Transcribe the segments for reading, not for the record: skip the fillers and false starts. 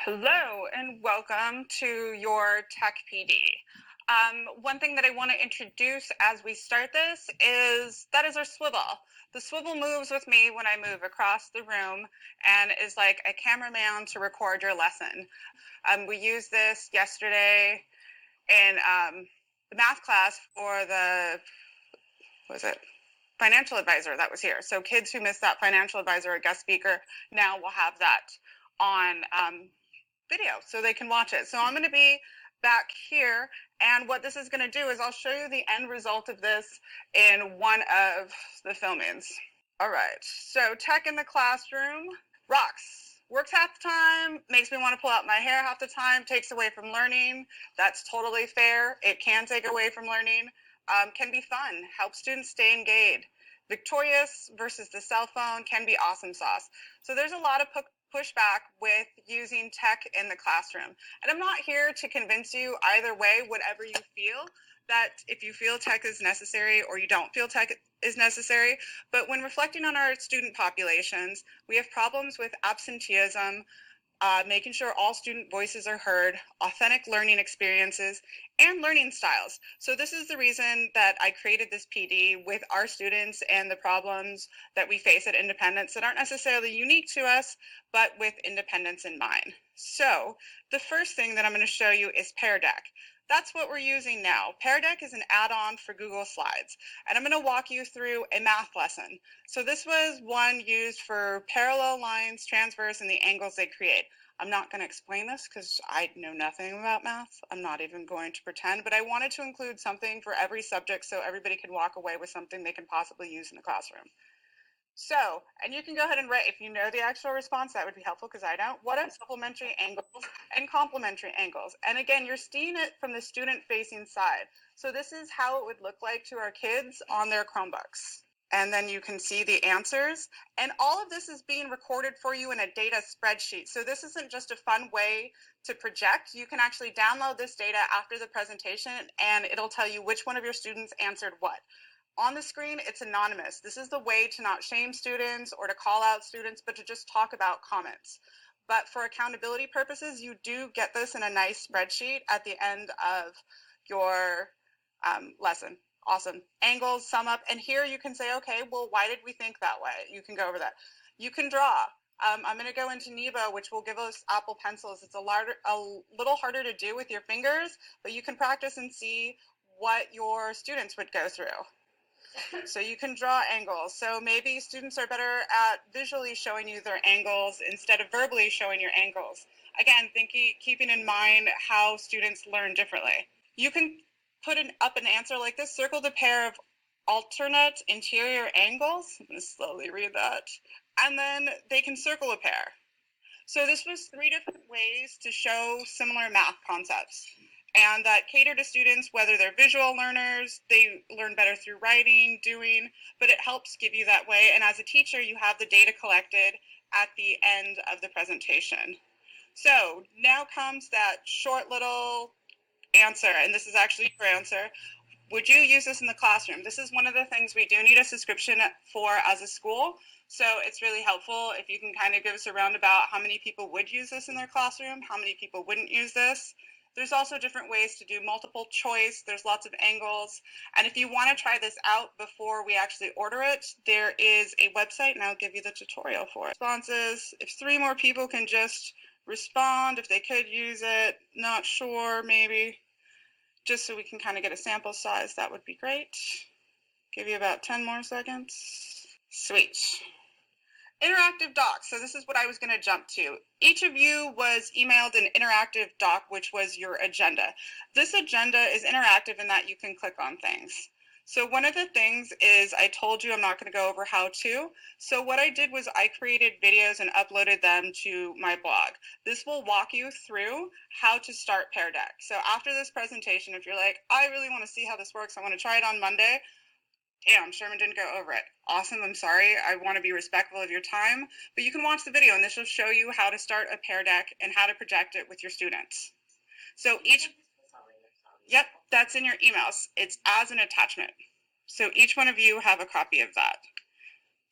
Hello and welcome to your Tech PD. One thing that I want to introduce as we start this is our swivel. The swivel moves with me when I move across the room and is like a cameraman to record your lesson. We used this yesterday in the math class for the, financial advisor that was here. So kids who missed that financial advisor or guest speaker now will have that on video so they can watch it. So I'm going to be back here, and what this is going to do is I'll show you the end result of this in one of the fill-ins. All right, so tech in the classroom rocks. Works half the time, makes me want to pull out my hair half the time, takes away from learning. That's totally fair. It can take away from learning. Can be fun, help students stay engaged. Victorious versus the cell phone can be awesome sauce. So there's a lot of pushback with using tech in the classroom. And I'm not here to convince you either way, whatever you feel, that if you feel tech is necessary or you don't feel tech is necessary. But when reflecting on our student populations, we have problems with absenteeism, making sure all student voices are heard, authentic learning experiences, and learning styles. So this is the reason that I created this PD with our students and the problems that we face at Independence that aren't necessarily unique to us, but with independence in mind. So the first thing that I'm going to show you is PearDeck. That's what we're using now. PearDeck is an add-on for Google Slides, and I'm going to walk you through a math lesson. So this was one used for parallel lines, transverse, and the angles they create. I'm not going to explain this because I know nothing about math. I'm not even going to pretend, but I wanted to include something for every subject so everybody can walk away with something they can possibly use in the classroom. So, and you can go ahead and write, if you know the actual response, that would be helpful because I don't. What are supplementary angles and complementary angles? And again, you're seeing it from the student-facing side. So this is how it would look like to our kids on their Chromebooks. And then you can see the answers. And all of this is being recorded for you in a data spreadsheet. So this isn't just a fun way to project. You can actually download this data after the presentation, and it'll tell you which one of your students answered what. On the screen, it's anonymous. This is the way to not shame students or to call out students, but to just talk about comments. But for accountability purposes, you do get this in a nice spreadsheet at the end of your lesson. Awesome. Angles, sum up, and here you can say, okay, well, why did we think that way? You can go over that. You can draw. I'm going to go into Nebo, which will give us Apple pencils. It's a little harder to do with your fingers, but you can practice and see what your students would go through. So you can draw angles. So maybe students are better at visually showing you their angles instead of verbally showing your angles. Again, keeping in mind how students learn differently. You can put up an answer like this: circle the pair of alternate interior angles. I'm going to slowly read that. And then they can circle a pair. So this was 3 different ways to show similar math concepts, and that cater to students, whether they're visual learners, they learn better through writing, doing, but it helps give you that way. And as a teacher, you have the data collected at the end of the presentation. So now comes that short little answer, and this is actually your answer. Would you use this in the classroom? This is one of the things we do need a subscription for as a school. So it's really helpful if you can kind of give us a roundabout how many people would use this in their classroom, how many people wouldn't use this. There's also different ways to do multiple choice. There's lots of angles. And if you want to try this out before we actually order it, there is a website, and I'll give you the tutorial for it. Responses, if 3 more people can just respond, if they could use it, not sure, maybe. Just so we can kind of get a sample size, that would be great. Give you about 10 more seconds. Sweet. Interactive docs. So this is what I was going to jump to. Each of you was emailed an interactive doc, which was your agenda. This agenda is interactive in that you can click on things. So one of the things is, I told you I'm not going to go over how to. So what I did was I created videos and uploaded them to my blog. This will walk you through how to start PearDeck. So after this presentation, if you're like, I really want to see how this works, I want to try it on Monday. Damn, Sherman didn't go over it. Awesome, I'm sorry. I want to be respectful of your time. But you can watch the video, and this will show you how to start a PearDeck and how to project it with your students. So yep, that's in your emails. It's as an attachment. So each one of you have a copy of that.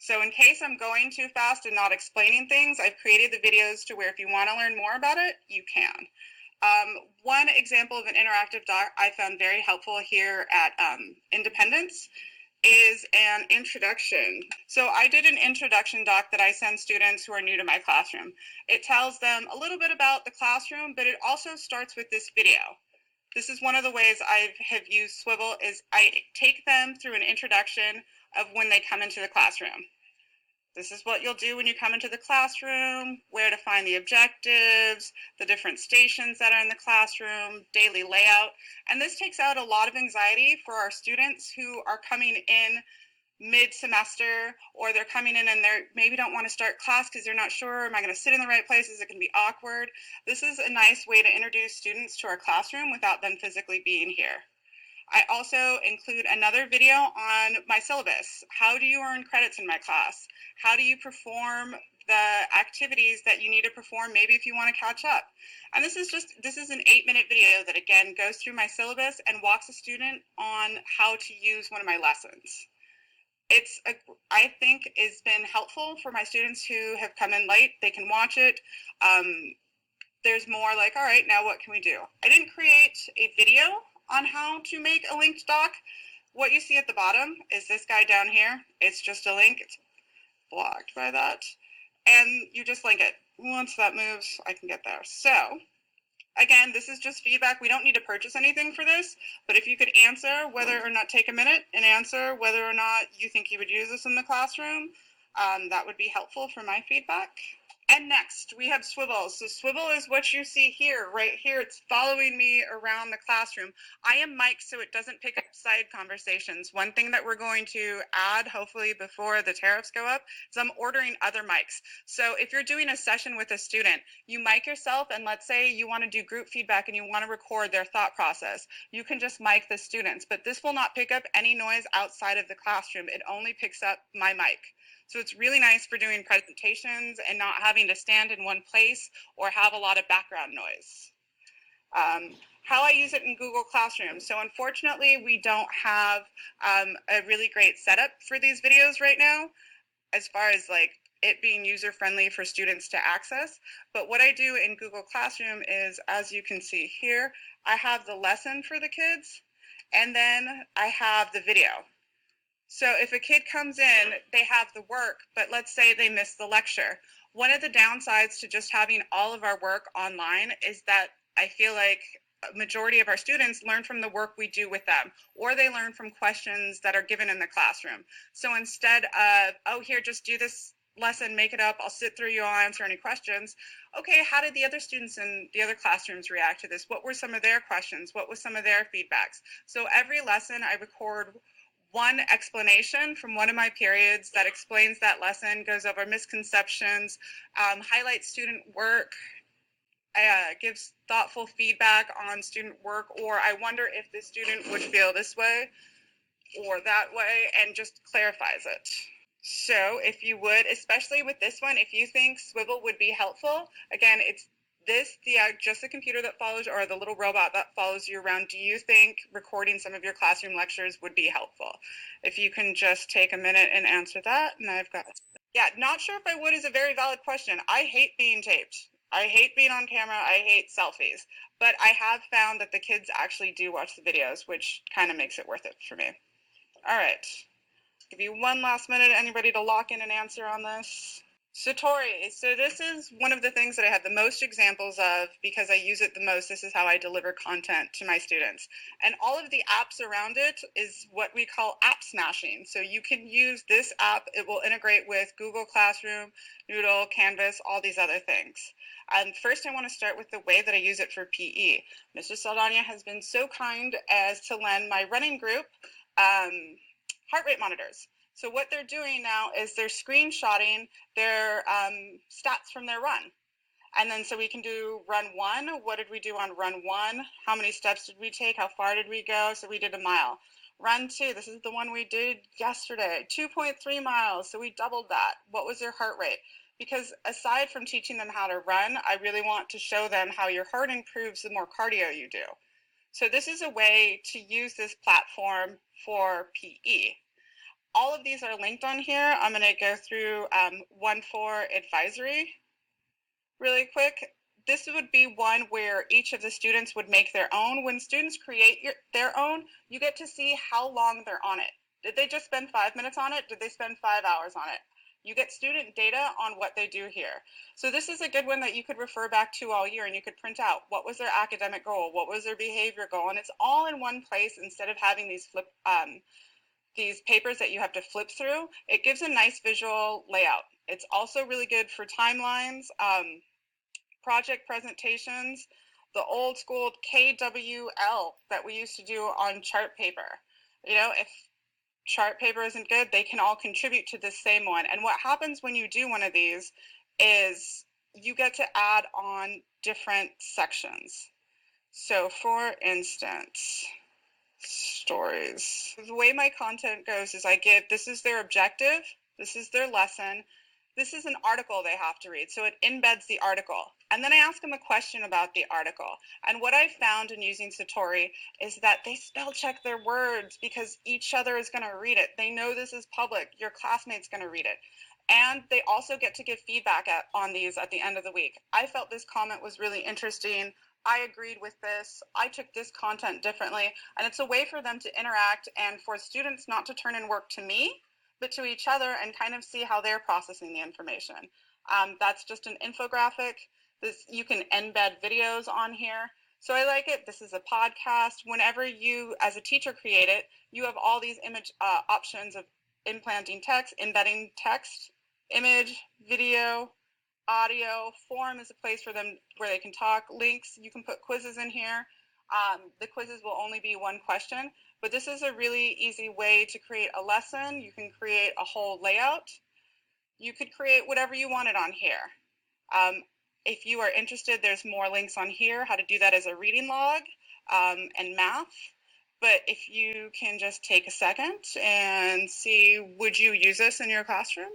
So in case I'm going too fast and not explaining things, I've created the videos to where if you want to learn more about it, you can. One example of an interactive doc I found very helpful here at Independence is an introduction. So I did an introduction doc that I send students who are new to my classroom. It tells them a little bit about the classroom, but it also starts with this video. This is one of the ways I have used Swivel is I take them through an introduction of when they come into the classroom. This is what you'll do when you come into the classroom, where to find the objectives, the different stations that are in the classroom, daily layout. And this takes out a lot of anxiety for our students who are coming in mid-semester, or they're coming in and they maybe don't want to start class because they're not sure, am I going to sit in the right places? It can be awkward. This is a nice way to introduce students to our classroom without them physically being here. I also include another video on my syllabus. How do you earn credits in my class? How do you perform the activities that you need to perform, maybe if you want to catch up? And this is an 8-minute video that again goes through my syllabus and walks a student on how to use one of my lessons. I think it's been helpful for my students who have come in late. They can watch it. There's more like, all right, now what can we do? I didn't create a video on how to make a linked doc. What you see at the bottom is this guy down here. It's just a link. It's blocked by that. And you just link it. Once that moves, I can get there. So again, this is just feedback. We don't need to purchase anything for this, but if you could answer whether or not, take a minute and answer whether or not you think you would use this in the classroom, that would be helpful for my feedback. And next, we have Swivel. So Swivel is what you see here, right here. It's following me around the classroom. I am mic'd so it doesn't pick up side conversations. One thing that we're going to add, hopefully before the tariffs go up, is I'm ordering other mics. So if you're doing a session with a student, you mic yourself, and let's say you want to do group feedback and you want to record their thought process. You can just mic the students, but this will not pick up any noise outside of the classroom. It only picks up my mic. So it's really nice for doing presentations and not having to stand in one place or have a lot of background noise. How I use it in Google Classroom. So unfortunately, we don't have a really great setup for these videos right now, as far as like it being user-friendly for students to access. But what I do in Google Classroom is, as you can see here, I have the lesson for the kids, and then I have the video. So if a kid comes in, they have the work, but let's say they miss the lecture. One of the downsides to just having all of our work online is that I feel like a majority of our students learn from the work we do with them, or they learn from questions that are given in the classroom. So instead of, oh, here, just do this lesson, make it up, I'll sit through you, I'll answer any questions. Okay, how did the other students in the other classrooms react to this? What were some of their questions? What was some of their feedbacks? So every lesson I record one explanation from one of my periods that explains that lesson, goes over misconceptions, highlights student work, gives thoughtful feedback on student work, or I wonder if the student would feel this way or that way, and just clarifies it. So if you would, especially with this one, if you think Swivel would be helpful, again, it's just the computer that follows, or the little robot that follows you around. Do you think recording some of your classroom lectures would be helpful? If you can just take a minute and answer that, and I've got, yeah, not sure if I would is a very valid question. I hate being taped. I hate being on camera. I hate selfies, but I have found that the kids actually do watch the videos, which kind of makes it worth it for me. All right, give you one last minute, anybody to lock in an answer on this? Satori. So this is one of the things that I have the most examples of because I use it the most. This is how I deliver content to my students. And all of the apps around it is what we call app smashing. So you can use this app. It will integrate with Google Classroom, Noodle, Canvas, all these other things. And first I want to start with the way that I use it for PE. Mr. Saldana has been so kind as to lend my running group heart rate monitors. So what they're doing now is they're screenshotting their stats from their run. And then so we can do run 1. What did we do on run 1? How many steps did we take? How far did we go? So we did a mile. Run 2, this is the one we did yesterday, 2.3 miles. So we doubled that. What was their heart rate? Because aside from teaching them how to run, I really want to show them how your heart improves the more cardio you do. So this is a way to use this platform for PE. All of these are linked on here. I'm going to go through 1.4 advisory really quick. This would be one where each of the students would make their own. When students create their own, you get to see how long they're on it. Did they just spend 5 minutes on it? Did they spend 5 hours on it? You get student data on what they do here. So this is a good one that you could refer back to all year, and you could print out what was their academic goal, what was their behavior goal, and it's all in one place instead of having these papers that you have to flip through. It gives a nice visual layout. It's also really good for timelines, project presentations, the old school KWL that we used to do on chart paper. You know, if chart paper isn't good, they can all contribute to the same one. And what happens when you do one of these is you get to add on different sections. So for instance, stories. The way my content goes is I give, this is their objective, this is their lesson, this is an article they have to read, so it embeds the article. And then I ask them a question about the article. And what I found in using Satori is that they spell check their words because each other is going to read it. They know this is public, your classmate's going to read it. And they also get to give feedback on these at the end of the week. I felt this comment was really interesting. I agreed with this. I took this content differently. And it's a way for them to interact and for students not to turn in work to me, but to each other and kind of see how they're processing the information. That's just an infographic. You can embed videos on here. So I like it. This is a podcast. Whenever you, as a teacher, create it, you have all these image options of implanting text, embedding text, image, video, audio. Forum is a place for them where they can talk. Links, you can put quizzes in here. The quizzes will only be one question, but this is a really easy way to create a lesson. You can create a whole layout. You could create whatever you wanted on here. If you are interested, there's more links on here, how to do that as a reading log and math. But if you can just take a second and see, would you use this in your classroom?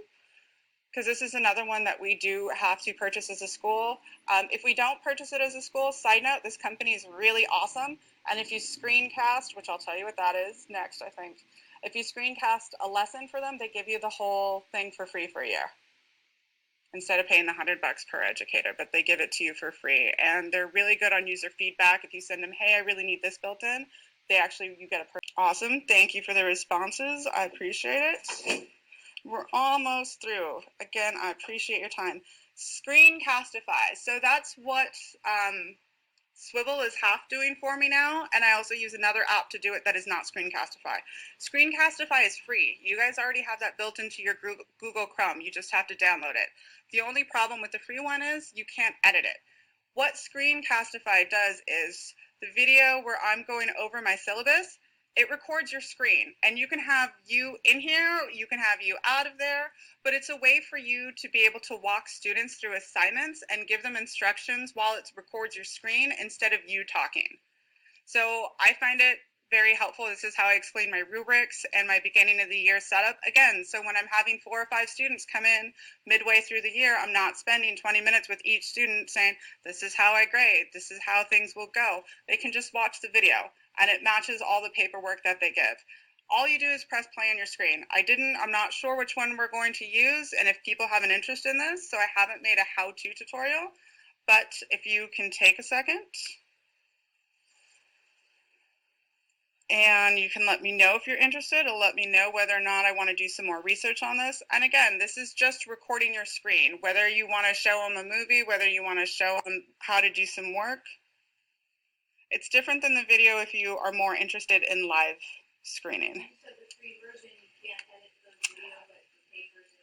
Because this is another one that we do have to purchase as a school. If we don't purchase it as a school, side note, this company is really awesome. And if you screencast, which I'll tell you what that is next, I think. If you screencast a lesson for them, they give you the whole thing for free for a year, instead of paying the $100 per educator, but they give it to you for free. And they're really good on user feedback. If you send them, hey, I really need this built in, you get a awesome. Thank you for the responses. I appreciate it. We're almost through. Again, I appreciate your time. Screencastify. So that's what Swivel is half doing for me now, and I also use another app to do it that is not Screencastify. Screencastify is free. You guys already have that built into your Google Chrome. You just have to download it. The only problem with the free one is you can't edit it. What Screencastify does is the video where I'm going over my syllabus, it records your screen, and you can have you in here, you can have you out of there, but it's a way for you to be able to walk students through assignments and give them instructions while it records your screen instead of you talking. So I find it very helpful. This is how I explain my rubrics and my beginning of the year setup. Again, so when I'm having 4 or 5 students come in midway through the year, I'm not spending 20 minutes with each student saying, this is how I grade, this is how things will go. They can just watch the video and it matches all the paperwork that they give. All you do is press play on your screen. I'm not sure which one we're going to use and if people have an interest in this, so I haven't made a how-to tutorial, but if you can take a second, and you can let me know if you're interested. It'll let me know whether or not I want to do some more research on this. And again, this is just recording your screen, whether you want to show them a movie, whether you want to show them how to do some work. It's different than the video if you are more interested in live screening. You said the free version, you can't edit the video, but the paid version.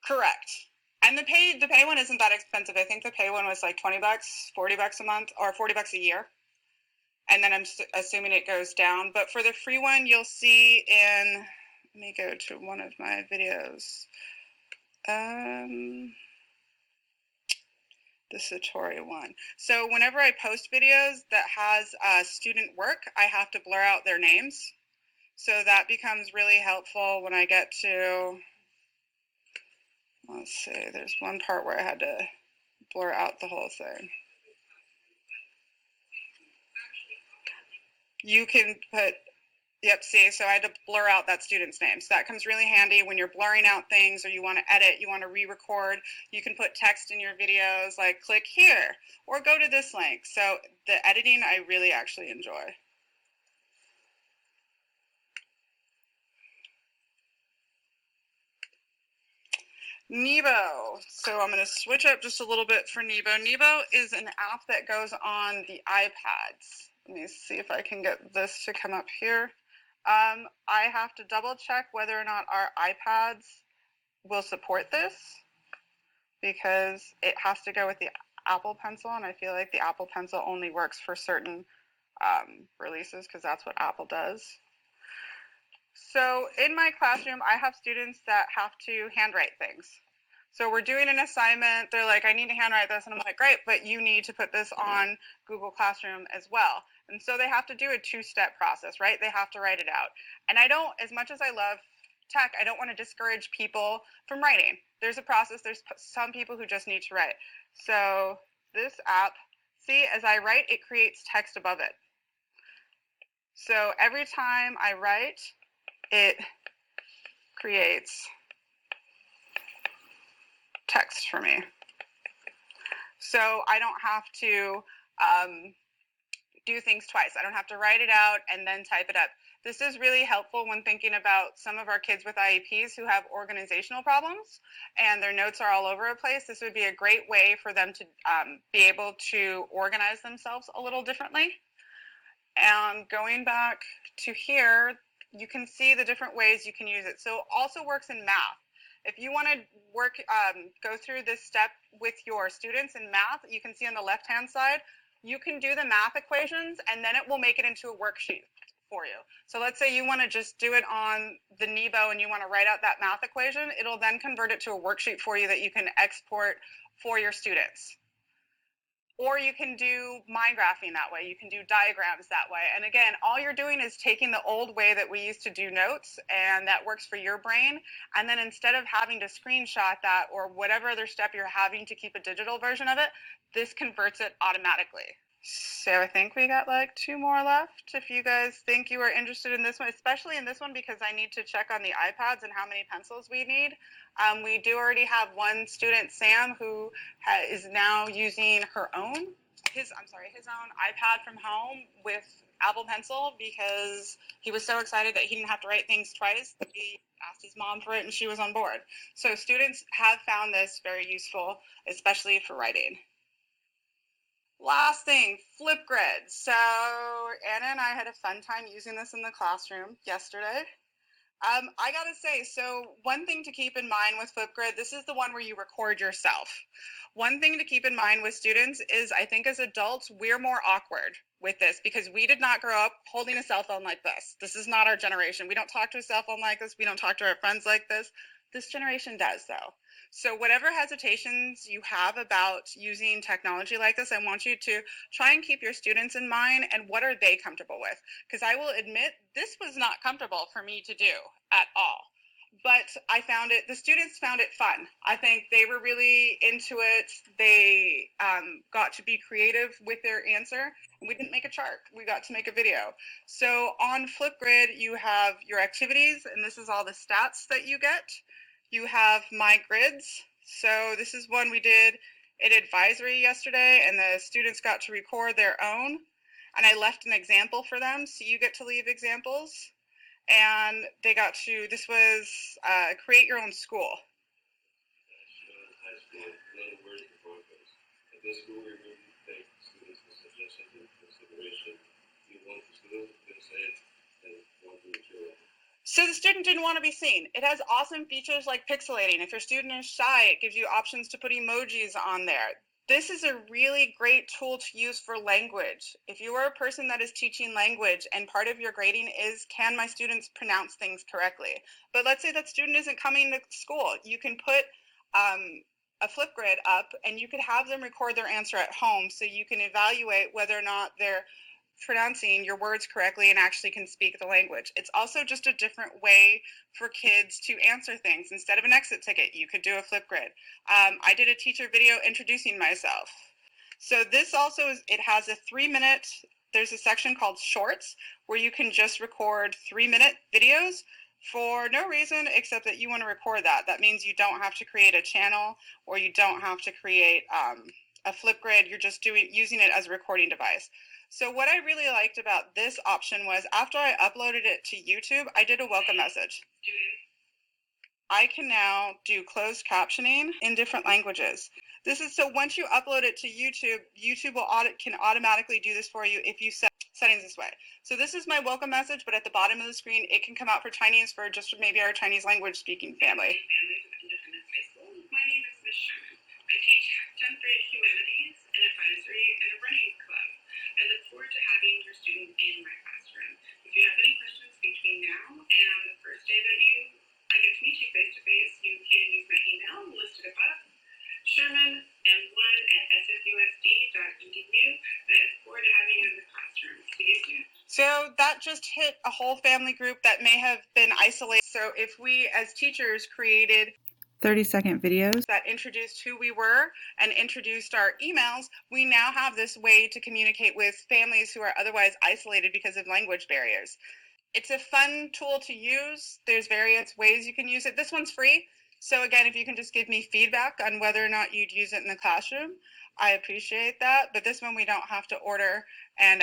Correct. And the pay one isn't that expensive. I think the pay one was like $20, $40 a month, or $40 a year. And then I'm assuming it goes down. But for the free one, you'll see in, let me go to one of my videos. The Satori one. So whenever I post videos that has student work, I have to blur out their names. So that becomes really helpful when I get to, let's see, there's one part where I had to blur out the whole thing. You can put Yep, see, so I had to blur out that student's name. So that comes really handy when you're blurring out things or you want to edit, you want to re-record. You can put text in your videos like click here or go to this link. So the editing I really actually enjoy. Nebo. So I'm going to switch up just a little bit for Nebo. Nebo is an app that goes on the iPads. Let me see if I can get this to come up here. I have to double check whether or not our iPads will support this because it has to go with the Apple Pencil, and I feel like the Apple Pencil only works for certain releases because that's what Apple does. So in my classroom, I have students that have to handwrite things. So we're doing an assignment, they're like, I need to handwrite this, and I'm like, great, but you need to put this on Google Classroom as well. And so they have to do a two-step process, right? They have to write it out. And I don't, as much as I love tech, I don't want to discourage people from writing. There's a process, there's some people who just need to write. So this app, see, as I write, it creates text above it. So every time I write, it creates text for me. So I don't have to do things twice. I don't have to write it out and then type it up. This is really helpful when thinking about some of our kids with IEPs who have organizational problems and their notes are all over the place. This would be a great way for them to be able to organize themselves a little differently. And going back to here, you can see the different ways you can use it. So it also works in math. If you want to work, go through this step with your students in math, you can see on the left-hand side, you can do the math equations and then it will make it into a worksheet for you. So let's say you want to just do it on the Nebo and you want to write out that math equation, it'll then convert it to a worksheet for you that you can export for your students. Or you can do mind graphing that way. You can do diagrams that way. And again, all you're doing is taking the old way that we used to do notes, and that works for your brain. And then instead of having to screenshot that or whatever other step you're having to keep a digital version of it, this converts it automatically. So I think we got like 2 more left. If you guys think you are interested in this one, especially in this one because I need to check on the iPads and how many pencils we need. We do already have one student, Sam, who is now using his own iPad from home with Apple Pencil because he was so excited that he didn't have to write things twice. He asked his mom for it and she was on board. So students have found this very useful, especially for writing. Last thing, Flipgrid. So Anna and I had a fun time using this in the classroom yesterday. I gotta say, so one thing to keep in mind with Flipgrid, this is the one where you record yourself. One thing to keep in mind with students is I think as adults, we're more awkward with this because we did not grow up holding a cell phone like this. This is not our generation. We don't talk to a cell phone like this. We don't talk to our friends like this. This generation does though. So whatever hesitations you have about using technology like this, I want you to try and keep your students in mind and what are they comfortable with? Because I will admit this was not comfortable for me to do at all. But the students found it fun. I think they were really into it. They got to be creative with their answer. We didn't make a chart. We got to make a video. So on Flipgrid, you have your activities, and this is all the stats that you get. You have my grids. So this is one we did in advisory yesterday, and the students got to record their own. And I left an example for them, so you get to leave examples. And they got to, this was create your own school. So the student didn't want to be seen. It has awesome features like pixelating. If your student is shy, it gives you options to put emojis on there. This is a really great tool to use for language. If you are a person that is teaching language and part of your grading is, can my students pronounce things correctly? But let's say that student isn't coming to school. You can put a Flipgrid up and you could have them record their answer at home so you can evaluate whether or not they're pronouncing your words correctly and actually can speak the language. It's also just a different way for kids to answer things. Instead of an exit ticket, you could do a Flipgrid. I did a teacher video introducing myself. So this also it has a 3-minute there's a section called Shorts where you can just record 3-minute videos for no reason except that you want to record that. That means you don't have to create a channel or you don't have to create a Flipgrid. You're just using it as a recording device. So what I really liked about this option was after I uploaded it to YouTube, I did a welcome message. I can now do closed captioning in different languages. This is so once you upload it to YouTube, YouTube can automatically do this for you if you set settings this way. So this is my welcome message, but at the bottom of the screen, it can come out for Chinese for just maybe our Chinese language speaking family. Families of Independence High School. My name is Ms. Sherman. I teach 10th grade humanities, an advisory, and a running club. I look forward to having your student in my classroom. If you have any questions between now and the first day that I get to meet you face to face, you can use my email listed above, shermanm1@sfusd.edu. I look forward to having you in the classroom. See you soon. So that just hit a whole family group that may have been isolated. So if we as teachers created 30-second videos that introduced who we were and introduced our emails, we now have this way to communicate with families who are otherwise isolated because of language barriers. It's a fun tool to use. There's various ways you can use it. This one's free. So again, if you can just give me feedback on whether or not you'd use it in the classroom, I appreciate that. But this one we don't have to order. And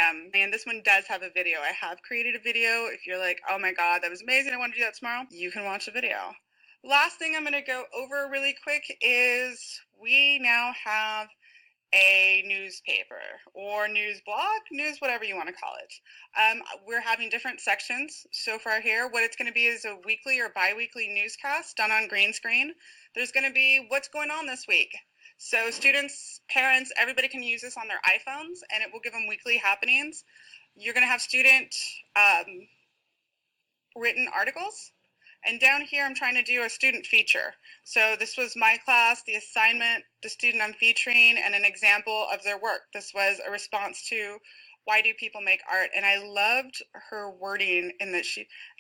this one does have a video. I have created a video. If you're like, oh my God, that was amazing, I want to do that tomorrow, you can watch the video. Last thing I'm going to go over really quick is we now have a newspaper or news blog, news, whatever you want to call it. We're having different sections so far here. What it's going to be is a weekly or bi-weekly newscast done on green screen. There's going to be what's going on this week. So students, parents, everybody can use this on their iPhones and it will give them weekly happenings. You're going to have student written articles. And down here, I'm trying to do a student feature. So this was my class, the assignment, the student I'm featuring, and an example of their work. This was a response to why do people make art? And I loved her wording in that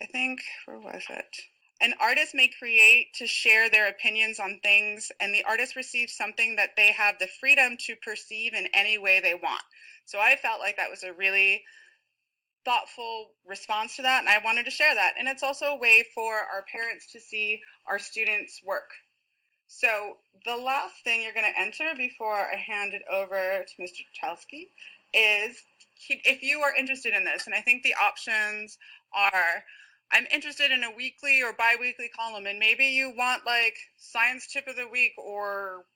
I think, where was it? An artist may create to share their opinions on things, and the artist receives something that they have the freedom to perceive in any way they want. So I felt like that was a really thoughtful response to that, and I wanted to share that. And it's also a way for our parents to see our students' work. So the last thing you're going to enter before I hand it over to Mr. Chelsky is if you are interested in this, and I think the options are, I'm interested in a weekly or bi-weekly column, and maybe you want like science tip of the week or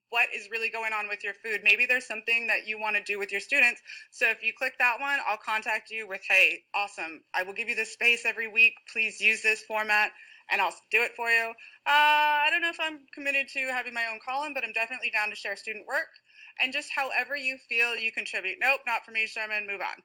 what is really going on with your food. Maybe there's something that you want to do with your students. So if you click that one, I'll contact you with, hey, awesome, I will give you this space every week. Please use this format and I'll do it for you. I don't know if I'm committed to having my own column, but I'm definitely down to share student work. And just however you feel you contribute. Nope, not for me, Sherman, move on.